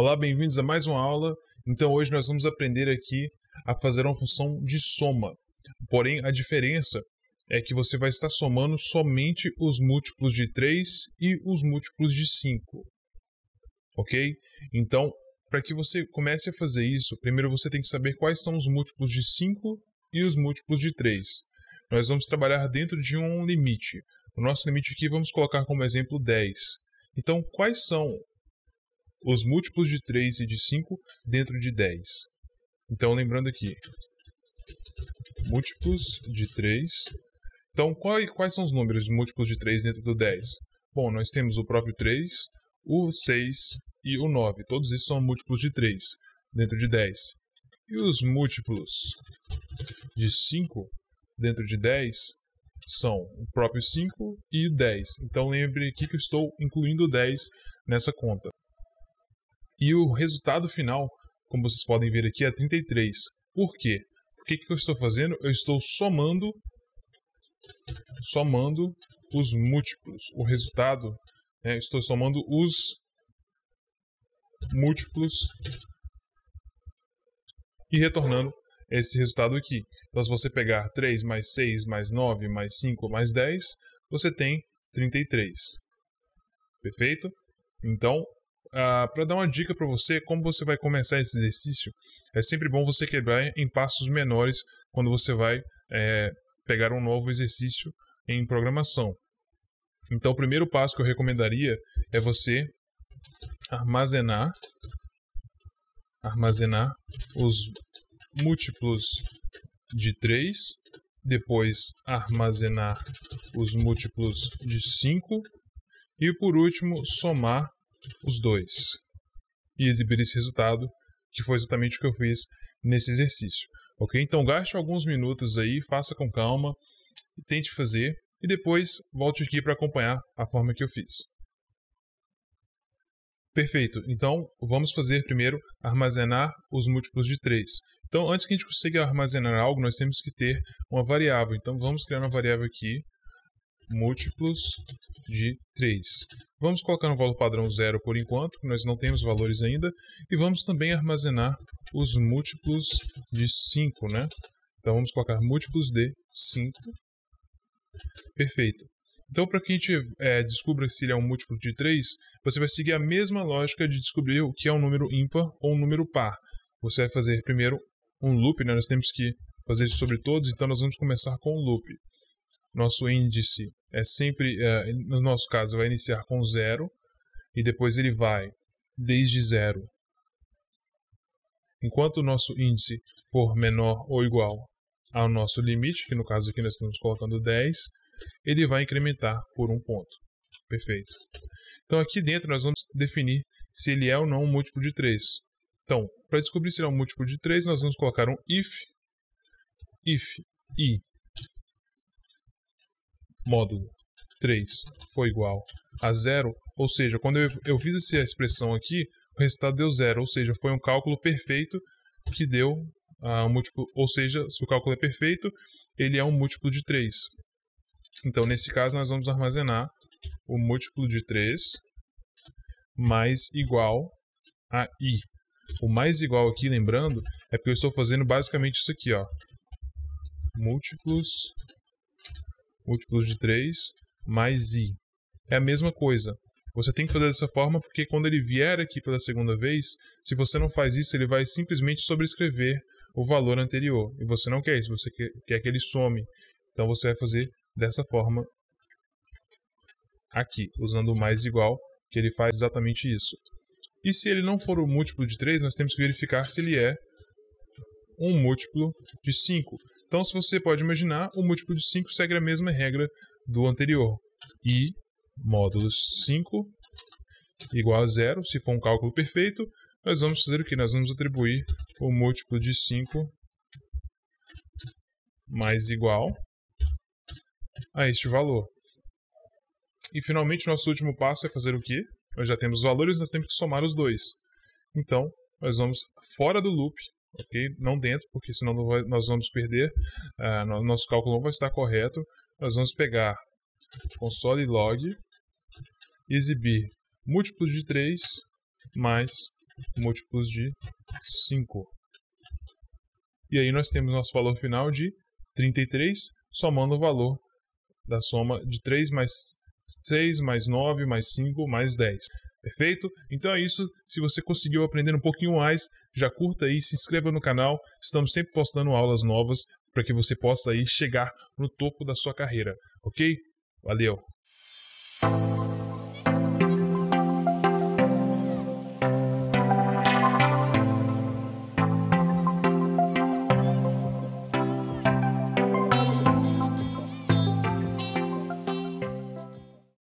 Olá, bem-vindos a mais uma aula. Então hoje nós vamos aprender aqui a fazer uma função de soma. Porém, a diferença é que você vai estar somando somente os múltiplos de 3 e os múltiplos de 5. Ok? Então, para que você comece a fazer isso, primeiro você tem que saber quais são os múltiplos de 5 e os múltiplos de 3. Nós vamos trabalhar dentro de um limite. O nosso limite aqui vamos colocar como exemplo 10. Então, quais são os múltiplos de 3 e de 5 dentro de 10? Então, lembrando aqui, múltiplos de 3. Então, quais são os números múltiplos de 3 dentro do 10? Bom, nós temos o próprio 3, o 6 e o 9. Todos esses são múltiplos de 3 dentro de 10. E os múltiplos de 5 dentro de 10 são o próprio 5 e o 10. Então, lembre aqui que eu estou incluindo o 10 nessa conta. E o resultado final, como vocês podem ver aqui, é 33. Por quê? O que eu estou fazendo? Eu estou somando os múltiplos. O resultado, estou somando os múltiplos e retornando esse resultado aqui. Então, se você pegar 3 mais 6 mais 9 mais 5 mais 10, você tem 33. Perfeito? Então, para dar uma dica para você, como você vai começar esse exercício, é sempre bom você quebrar em passos menores quando você vai pegar um novo exercício em programação. Então, o primeiro passo que eu recomendaria é você armazenar os múltiplos de 3, depois armazenar os múltiplos de 5 e, por último, somar os dois e exibir esse resultado, que foi exatamente o que eu fiz nesse exercício. Ok? Então gaste alguns minutos aí, faça com calma, tente fazer e depois volte aqui para acompanhar a forma que eu fiz. Perfeito, então vamos fazer primeiro armazenar os múltiplos de 3. Então, antes que a gente consiga armazenar algo, nós temos que ter uma variável. Então vamos criar uma variável aqui, múltiplos de 3. Vamos colocar no valor padrão 0 por enquanto, nós não temos valores ainda, e vamos também armazenar os múltiplos de 5, né? Então vamos colocar múltiplos de 5. Perfeito. Então, para que a gente descubra se ele é um múltiplo de 3, você vai seguir a mesma lógica de descobrir o que é um número ímpar ou um número par. Você vai fazer primeiro um loop, né? Nós temos que fazer isso sobre todos, então nós vamos começar com um loop. Nosso índice é sempre, no nosso caso, vai iniciar com 0 e depois ele vai desde 0. Enquanto o nosso índice for menor ou igual ao nosso limite, que no caso aqui nós estamos colocando 10, ele vai incrementar por um ponto. Perfeito. Então aqui dentro nós vamos definir se ele é ou não um múltiplo de 3. Então, para descobrir se ele é um múltiplo de 3, nós vamos colocar um if i módulo 3 for igual a 0, ou seja, quando eu fiz essa expressão aqui, o resultado deu 0, ou seja, foi um cálculo perfeito que deu um múltiplo, ou seja, se o cálculo é perfeito, ele é um múltiplo de 3. Então, nesse caso, nós vamos armazenar o múltiplo de 3 mais igual a i. O mais igual aqui, lembrando, é porque eu estou fazendo basicamente isso aqui, ó. Múltiplos de 3 mais i. É a mesma coisa. Você tem que fazer dessa forma porque quando ele vier aqui pela segunda vez, se você não faz isso, ele vai simplesmente sobrescrever o valor anterior. E você não quer isso, você quer que ele some. Então você vai fazer dessa forma aqui, usando o mais igual, que ele faz exatamente isso. E se ele não for o múltiplo de 3, nós temos que verificar se ele é um múltiplo de 5. Então, se você pode imaginar, o múltiplo de 5 segue a mesma regra do anterior. I módulos 5 igual a 0. Se for um cálculo perfeito, nós vamos fazer o que? Nós vamos atribuir o múltiplo de 5 mais igual a este valor. E, finalmente, nosso último passo é fazer o quê? Nós já temos os valores, nós temos que somar os dois. Então, nós vamos fora do loop, ok? Não dentro, porque senão nós vamos perder, nosso cálculo não vai estar correto. Nós vamos pegar console log, exibir múltiplos de 3 mais múltiplos de 5. E aí nós temos nosso valor final de 33, somando o valor da soma de 3 mais 6, mais 9, mais 5, mais 10. Perfeito? Então é isso. Se você conseguiu aprender um pouquinho mais, já curta aí, se inscreva no canal. Estamos sempre postando aulas novas para que você possa aí chegar no topo da sua carreira. Ok? Valeu!